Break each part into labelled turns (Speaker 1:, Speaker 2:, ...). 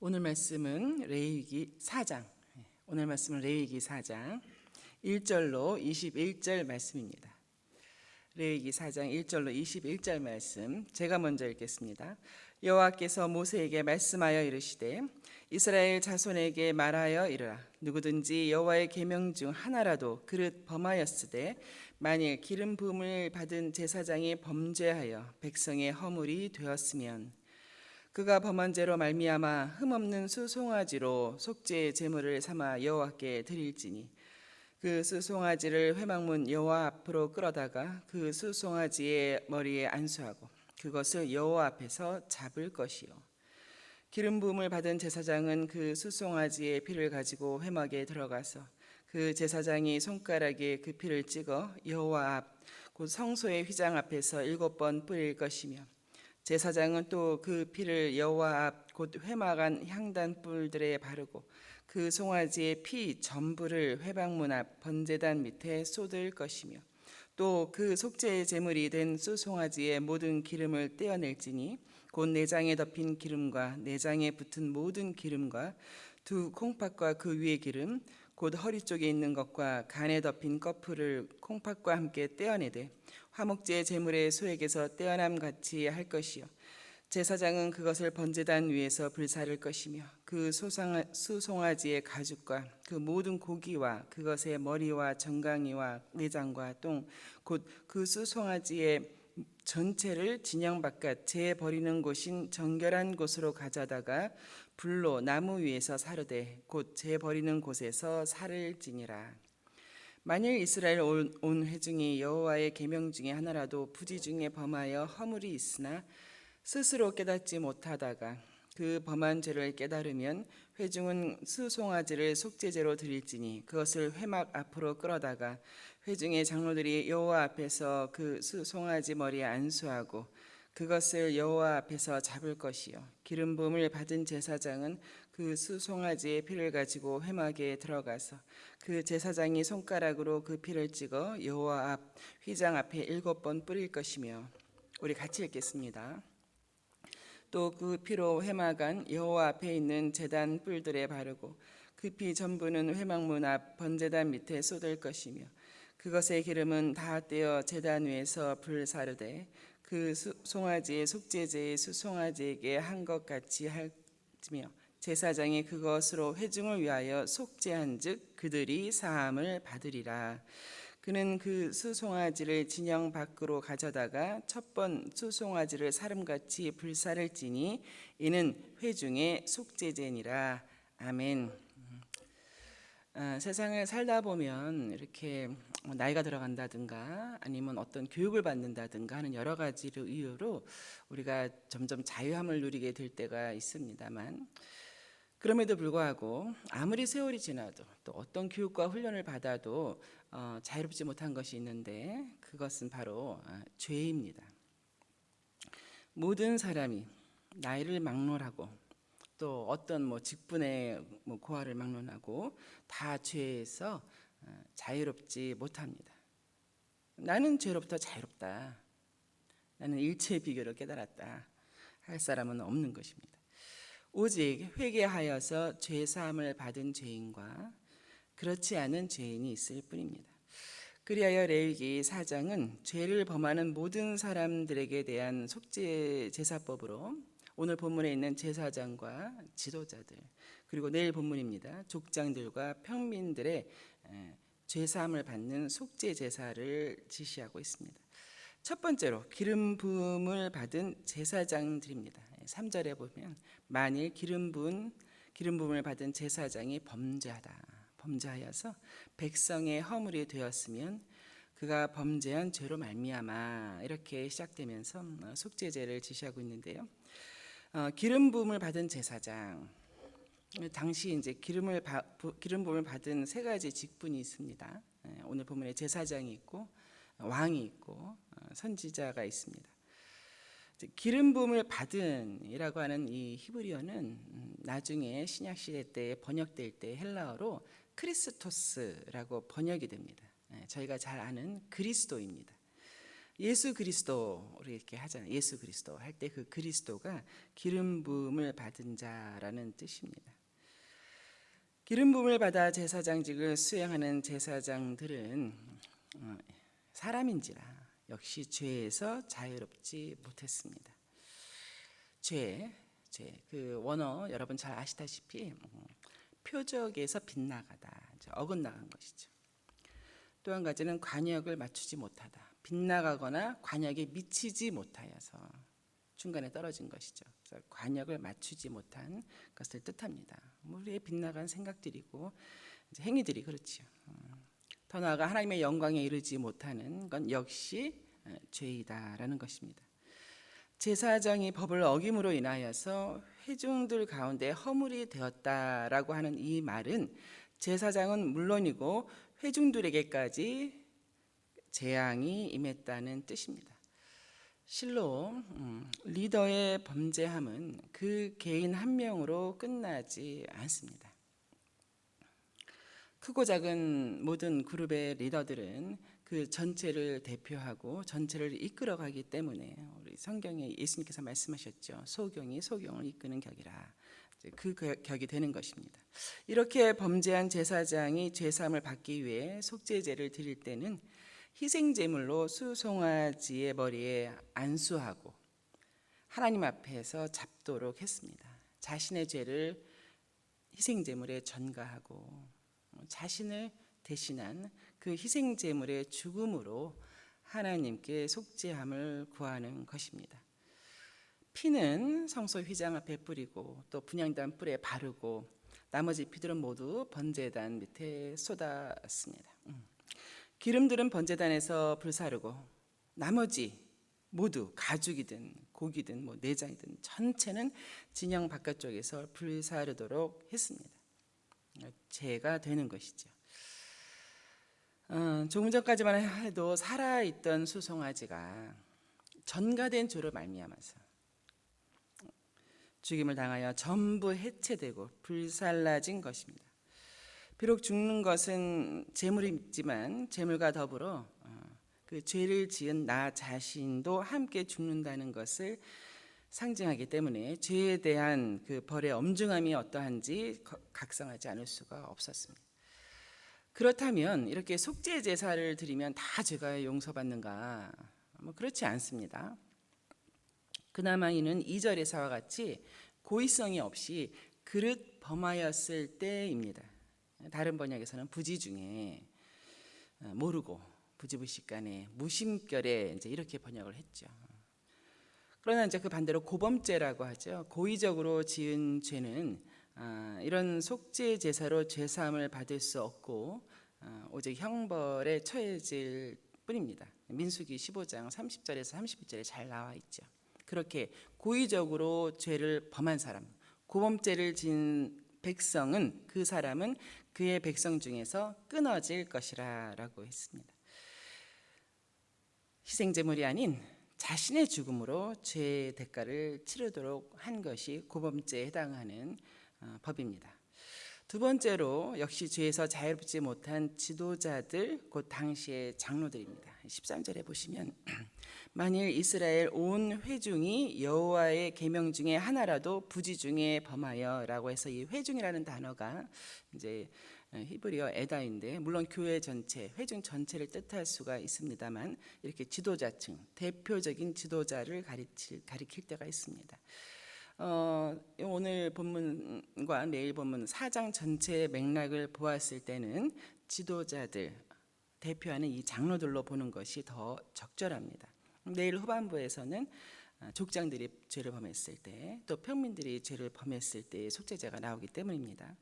Speaker 1: 오늘 말씀은 레위기 4장. 오늘 말씀은 레위기 4장 1절로 21절 말씀입니다. 레위기 4장 1절로 21절 말씀 제가 먼저 읽겠습니다. 여호와께서 모세에게 말씀하여 이르시되 이스라엘 자손에게 말하여 이르라. 누구든지 여호와의 계명 중 하나라도 그릇 범하였으되 만일 기름 부음을 받은 제사장이 범죄하여 백성의 허물이 되었으면 그가 범한 죄로 말미암아 흠없는 수송아지로 속죄의 제물을 삼아 여호와께 드릴지니 그 수송아지를 회막문 여호와 앞으로 끌어다가 그 수송아지의 머리에 안수하고 그것을 여호와 앞에서 잡을 것이요 기름 부음을 받은 제사장은 그 수송아지의 피를 가지고 회막에 들어가서 그 제사장이 손가락에 그 피를 찍어 여호와 앞 곧 성소의 휘장 앞에서 7번 뿌릴 것이며 제사장은 또 그 피를 여호와 앞 곧 회막 안 향단 뿔들에 바르고 그 송아지의 피 전부를 회막문 앞 번제단 밑에 쏟을 것이며 또 그 속죄의 제물이 된 수송아지의 모든 기름을 떼어낼지니 곧 내장에 덮인 기름과 내장에 붙은 모든 기름과 두 콩팥과 그 위의 기름 곧 허리 쪽에 있는 것과 간에 덮인 꺼풀을 콩팥과 함께 떼어내되 화목제 제물의 소액에서 떼어남 같이 할 것이요 제사장은 그것을 번제단 위에서 불사를 것이며 그 수송아지의 가죽과 그 모든 고기와 그것의 머리와 정강이와 내장과 똥 곧 그 수송아지의 전체를 진영 바깥 재 버리는 곳인 정결한 곳으로 가져다가 불로 나무 위에서 사르되 곧 재 버리는 곳에서 살을 지니라. 만일 이스라엘 온 회중이 여호와의 계명 중에 하나라도 부지 중에 범하여 허물이 있으나 스스로 깨닫지 못하다가 그 범한 죄를 깨달으면 회중은 수송아지를 속죄제로 드릴지니 그것을 회막 앞으로 끌어다가 회중의 장로들이 여호와 앞에서 그 수송아지 머리에 안수하고 그것을 여호와 앞에서 잡을 것이요 기름 부음을 받은 제사장은 그 수송아지의 피를 가지고 회막에 들어가서 그 제사장이 손가락으로 그 피를 찍어 여호와 앞 휘장 앞에 7번 뿌릴 것이며 우리 같이 읽겠습니다. 또 그 피로 회막 안 여호와 앞에 있는 제단 뿔들에 바르고 그 피 전부는 회막문 앞 번제단 밑에 쏟을 것이며 그것의 기름은 다 떼어 제단 위에서 불사르되 그 송아지의 속죄제의 수송아지에게 한 것 같이 할지며 제사장이 그것으로 회중을 위하여 속죄한즉 그들이 사함을 받으리라. 그는 그 수송아지를 진영 밖으로 가져다가 첫 번 수송아지를 사름같이 불사를지니 이는 회중의 속죄제니라. 아멘. 세상을 살다 보면 이렇게 나이가 들어간다든가 아니면 어떤 교육을 받는다든가 하는 여러 가지 이유로 우리가 점점 자유함을 누리게 될 때가 있습니다만 그럼에도 불구하고 아무리 세월이 지나도 또 어떤 교육과 훈련을 받아도 자유롭지 못한 것이 있는데 그것은 바로 죄입니다. 모든 사람이 나이를 막론하고 또 어떤 직분의 고하를 막론하고 다 죄에서 자유롭지 못합니다. 나는 죄로부터 자유롭다. 나는 일체의 비결을 깨달았다. 할 사람은 없는 것입니다. 오직 회개하여서 죄사함을 받은 죄인과 그렇지 않은 죄인이 있을 뿐입니다. 그리하여 레위기 4장은 죄를 범하는 모든 사람들에게 대한 속죄 제사법으로 오늘 본문에 있는 제사장과 지도자들 그리고 내일 본문입니다. 족장들과 평민들의 죄사함을 받는 속죄 제사를 지시하고 있습니다. 첫 번째로 기름 부음을 받은 제사장들입니다. 3절에 보면 만일 기름 부음을 받은 제사장이 범죄하여서 백성의 허물이 되었으면 그가 범죄한 죄로 말미암아 이렇게 시작되면서 속죄제를 지시하고 있는데요. 기름 부음을 받은 제사장 당시 이제 기름 부음을 받은 세 가지 직분이 있습니다. 오늘 본문에 제사장이 있고 왕이 있고 선지자가 있습니다. 기름 부음을 받은이라고 하는 이 히브리어는 나중에 신약 시대 때 번역될 때 헬라어로 크리스토스라고 번역이 됩니다. 저희가 잘 아는 그리스도입니다. 예수 그리스도 우리 이렇게 하잖아요. 예수 그리스도 할 때 그 그리스도가 기름 부음을 받은 자라는 뜻입니다. 기름 부음을 받아 제사장직을 수행하는 제사장들은 사람인지라 역시 죄에서 자유롭지 못했습니다. 죄 그 원어 여러분 잘 아시다시피 표적에서 빗나가다, 어긋나간 것이죠. 또 한 가지는 관역을 맞추지 못하다, 빗나가거나 관역에 미치지 못하여서 중간에 떨어진 것이죠. 그래서 관역을 맞추지 못한 것을 뜻합니다. 우리의 빗나간 생각들이고 행위들이 그렇지요. 더 나아가 하나님의 영광에 이르지 못하는 건 역시 죄이다라는 것입니다. 제사장이 법을 어김으로 인하여서 회중들 가운데 허물이 되었다라고 하는 이 말은 제사장은 물론이고 회중들에게까지 재앙이 임했다는 뜻입니다. 실로 리더의 범죄함은 그 개인 한 명으로 끝나지 않습니다. 크고 작은 모든 그룹의 리더들은 그 전체를 대표하고 전체를 이끌어가기 때문에 우리 성경에 예수님께서 말씀하셨죠. 소경이 소경을 이끄는 격이라. 그 격이 되는 것입니다. 이렇게 범죄한 제사장이 죄사함을 받기 위해 속죄제를 드릴 때는 희생제물로 수송아지의 머리에 안수하고 하나님 앞에서 잡도록 했습니다. 자신의 죄를 희생제물에 전가하고 자신을 대신한 그 희생제물의 죽음으로 하나님께 속죄함을 구하는 것입니다. 피는 성소 휘장 앞에 뿌리고 또 분향단 뿔에 바르고 나머지 피들은 모두 번제단 밑에 쏟았습니다. 기름들은 번제단에서 불사르고 나머지 모두 가죽이든 고기든 내장이든 전체는 진영 바깥쪽에서 불사르도록 했습니다. 죄가 되는 것이죠. 조금 전까지만 해도 살아있던 수송아지가 전가된 죄로 말미암아서 죽임을 당하여 전부 해체되고 불살라진 것입니다. 비록 죽는 것은 재물이지만 재물과 더불어 그 죄를 지은 나 자신도 함께 죽는다는 것을 상징하기 때문에 죄에 대한 그 벌의 엄중함이 어떠한지 각성하지 않을 수가 없었습니다. 그렇다면 이렇게 속죄 제사를 드리면 다 죄가 용서받는가? 그렇지 않습니다. 그나마 이는 2절에서와 같이 고의성이 없이 그릇 범하였을 때입니다. 다른 번역에서는 부지 중에 모르고 부지불식간에 무심결에 이제 이렇게 번역을 했죠. 그러나 이제 그 반대로 고범죄라고 하죠. 고의적으로 지은 죄는 이런 속죄 제사로 죄사함을 받을 수 없고 오직 형벌에 처해질 뿐입니다. 민수기 15장 30절에서 31절에 잘 나와 있죠. 그렇게 고의적으로 죄를 범한 사람, 고범죄를 지은 백성은 그 사람은 그의 백성 중에서 끊어질 것이라 라고 했습니다. 희생제물이 아닌 자신의 죽음으로 죄의 대가를 치르도록 한 것이 고범죄에 해당하는 법입니다. 두 번째로 역시 죄에서 자유롭지 못한 지도자들, 곧 당시의 장로들입니다. 13절에 보시면 만일 이스라엘 온 회중이 여호와의 계명 중에 하나라도 부지 중에 범하여라고 해서 이 회중이라는 단어가 이제 히브리어 에다인데 물론 교회 전체, 회중 전체를 뜻할 수가 있습니다만 이렇게 지도자층, 대표적인 지도자를 가리킬 때가 있습니다. 오늘 본문과 내일 본문 4장 전체의 맥락을 보았을 때는 지도자들, 대표하는 이 장로들로 보는 것이 더 적절합니다. 내일 후반부에서는 족장들이 죄를 범했을 때, 또 평민들이 죄를 범했을 때의 속죄제가 나오기 때문입니다.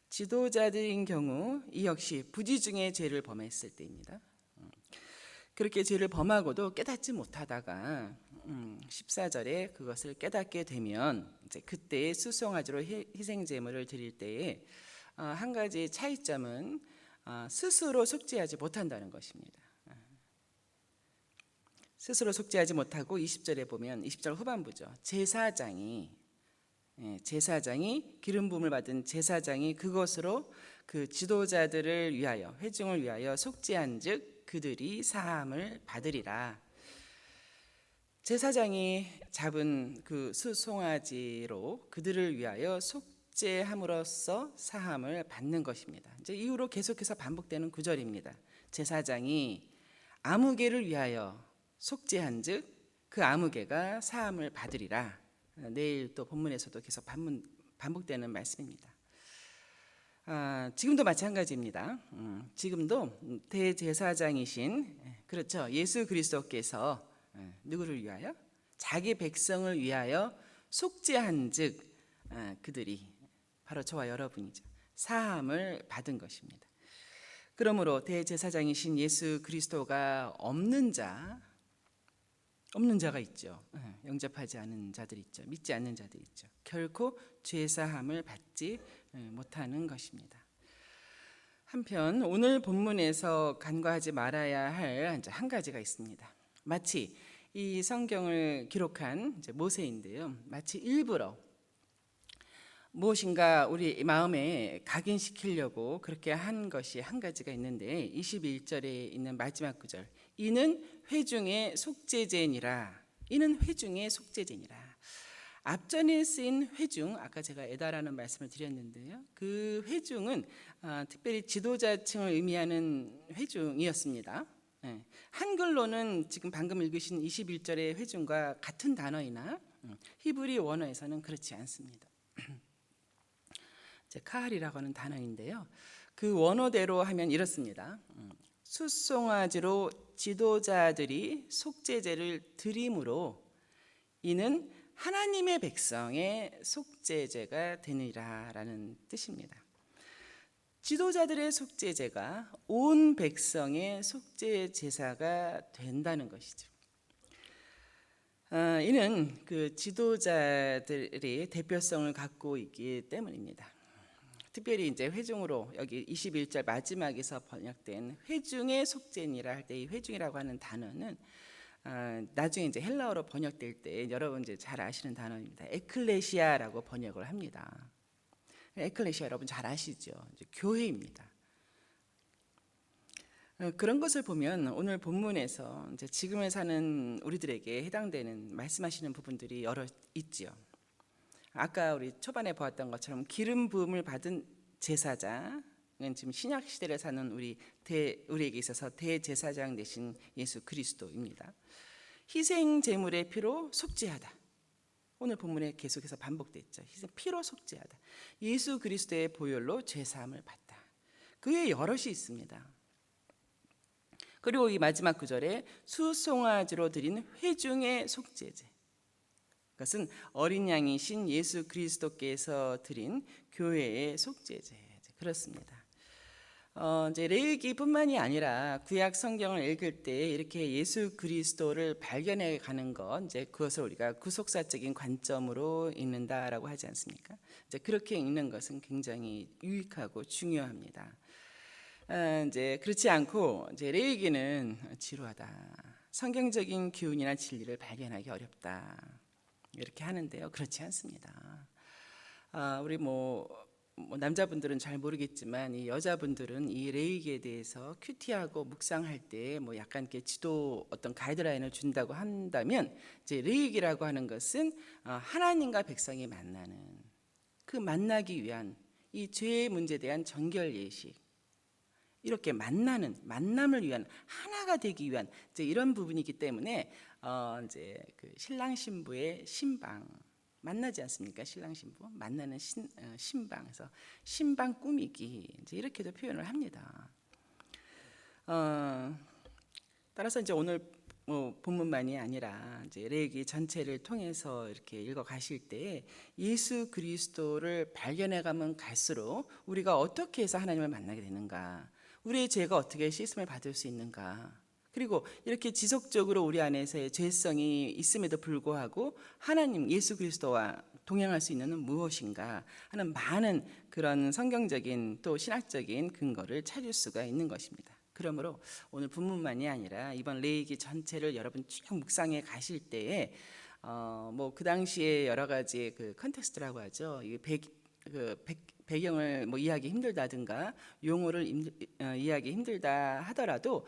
Speaker 1: 지도자들인 경우 이 역시 부지 중에 죄를 범했을 때입니다. 그렇게 죄를 범하고도 깨닫지 못하다가 14절에 그것을 깨닫게 되면 이제 그때의 수송아지로 희생제물을 드릴 때에 한 가지 차이점은 스스로 속죄하지 못한다는 것입니다. 스스로 속죄하지 못하고 20절에 보면 20절 후반부죠. 제사장이 기름 부음을 받은 제사장이 그것으로 그 지도자들을 위하여 회중을 위하여 속죄한즉 그들이 사함을 받으리라. 제사장이 잡은 그 수송아지로 그들을 위하여 속죄함으로써 사함을 받는 것입니다. 이제 이후로 계속해서 반복되는 구절입니다. 제사장이 아무개를 위하여 속죄한즉 그 아무개가 사함을 받으리라. 내일 또 본문에서도 계속 반복되는 말씀입니다. 지금도 마찬가지입니다. 지금도 대제사장이신 그렇죠. 예수 그리스도께서 누구를 위하여? 자기 백성을 위하여 속죄한즉 그들이 바로 저와 여러분이죠. 사함을 받은 것입니다. 그러므로 대제사장이신 예수 그리스도가 없는 자가 있죠. 영접하지 않은 자들이 있죠. 믿지 않는 자들이 있죠. 결코 죄사함을 받지 못하는 것입니다. 한편 오늘 본문에서 간과하지 말아야 할 한 가지가 있습니다. 마치 이 성경을 기록한 모세인데요. 마치 일부러 무엇인가 우리 마음에 각인시키려고 그렇게 한 것이 한 가지가 있는데 21절에 있는 마지막 구절, 이는 회중의 속죄제니라. 이는 회중의 속죄제니라. 앞전에 쓰인 회중, 아까 제가 에다라는 말씀을 드렸는데요. 그 회중은 특별히 지도자층을 의미하는 회중이었습니다. 한글로는 지금 방금 읽으신 21절의 회중과 같은 단어이나 히브리 원어에서는 그렇지 않습니다. 카할이라고 하는 단어인데요. 그 원어대로 하면 이렇습니다. 숫송아지로 지도자들이 속죄제를 드림으로 이는 하나님의 백성의 속죄제가 되니라라는 뜻입니다. 지도자들의 속죄제가 온 백성의 속죄 제사가 된다는 것이죠. 이는 그 지도자들이 대표성을 갖고 있기 때문입니다. 특별히 이제 회중으로 여기 21절 마지막에서 번역된 회중의 속죄니라 할 때 이 회중이라고 하는 단어는 나중에 이제 헬라어로 번역될 때 여러분 이제 잘 아시는 단어입니다. 에클레시아라고 번역을 합니다. 에클레시아 여러분 잘 아시죠? 이제 교회입니다. 그런 것을 보면 오늘 본문에서 이제 지금을 사는 우리들에게 해당되는 말씀하시는 부분들이 여러 있지요. 아까 우리 초반에 보았던 것처럼 기름 부음을 받은 제사장은 지금 신약 시대를 사는 우리에게 있어서 대제사장 되신 예수 그리스도입니다. 희생 제물의 피로 속죄하다. 오늘 본문에 계속해서 반복됐죠. 피로 속죄하다. 예수 그리스도의 보혈로 죄사함을 받다. 그 외에 여럿이 있습니다. 그리고 이 마지막 구절에 수송아지로 드린 회중의 속죄제. 그것은 어린 양이신 예수 그리스도께서 드린 교회의 속죄제. 그렇습니다. 이제 레위기뿐만이 아니라 구약 성경을 읽을 때 이렇게 예수 그리스도를 발견해 가는 것, 이제 그것을 우리가 구속사적인 관점으로 읽는다라고 하지 않습니까? 이제 그렇게 읽는 것은 굉장히 유익하고 중요합니다. 이제 그렇지 않고 이제 레위기는 지루하다, 성경적인 교훈이나 진리를 발견하기 어렵다 이렇게 하는데요. 그렇지 않습니다. 우리 남자분들은 잘 모르겠지만 이 여자분들은 이 레위기에 대해서 큐티하고 묵상할 때 약간 이렇게 지도 어떤 가이드라인을 준다고 한다면 이제 레위기라고 하는 것은 하나님과 백성이 만나는 그 만나기 위한 이 죄의 문제에 대한 정결 예식, 이렇게 만남을 위한 하나가 되기 위한 이제 이런 부분이기 때문에 이제 그 신랑 신부의 신방 만나지 않습니까? 신랑 신부 만나는 신방에서 신방 꾸미기 이제 이렇게도 표현을 합니다. 따라서 이제 오늘 본문만이 아니라 이제 레위기 전체를 통해서 이렇게 읽어 가실 때 예수 그리스도를 발견해 가면 갈수록 우리가 어떻게 해서 하나님을 만나게 되는가, 우리의 죄가 어떻게 씻음을 받을 수 있는가, 그리고 이렇게 지속적으로 우리 안에서의 죄성이 있음에도 불구하고 하나님 예수 그리스도와 동행할 수 있는 무엇인가 하는 많은 그런 성경적인 또 신학적인 근거를 찾을 수가 있는 것입니다. 그러므로 오늘 본문만이 아니라 이번 레위기 전체를 여러분 쭉 묵상해 가실 때에 그 당시에 여러 가지 그 컨텍스트라고 하죠. 배경을 뭐 이해하기 힘들다든가 용어를 이해하기 힘들다 하더라도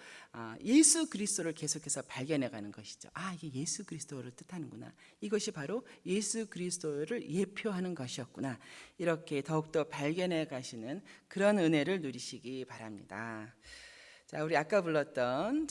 Speaker 1: 예수 그리스도를 계속해서 발견해가는 것이죠. 이게 예수 그리스도를 뜻하는구나. 이것이 바로 예수 그리스도를 예표하는 것이었구나. 이렇게 더욱더 발견해 가시는 그런 은혜를 누리시기 바랍니다. 자, 우리 아까 불렀던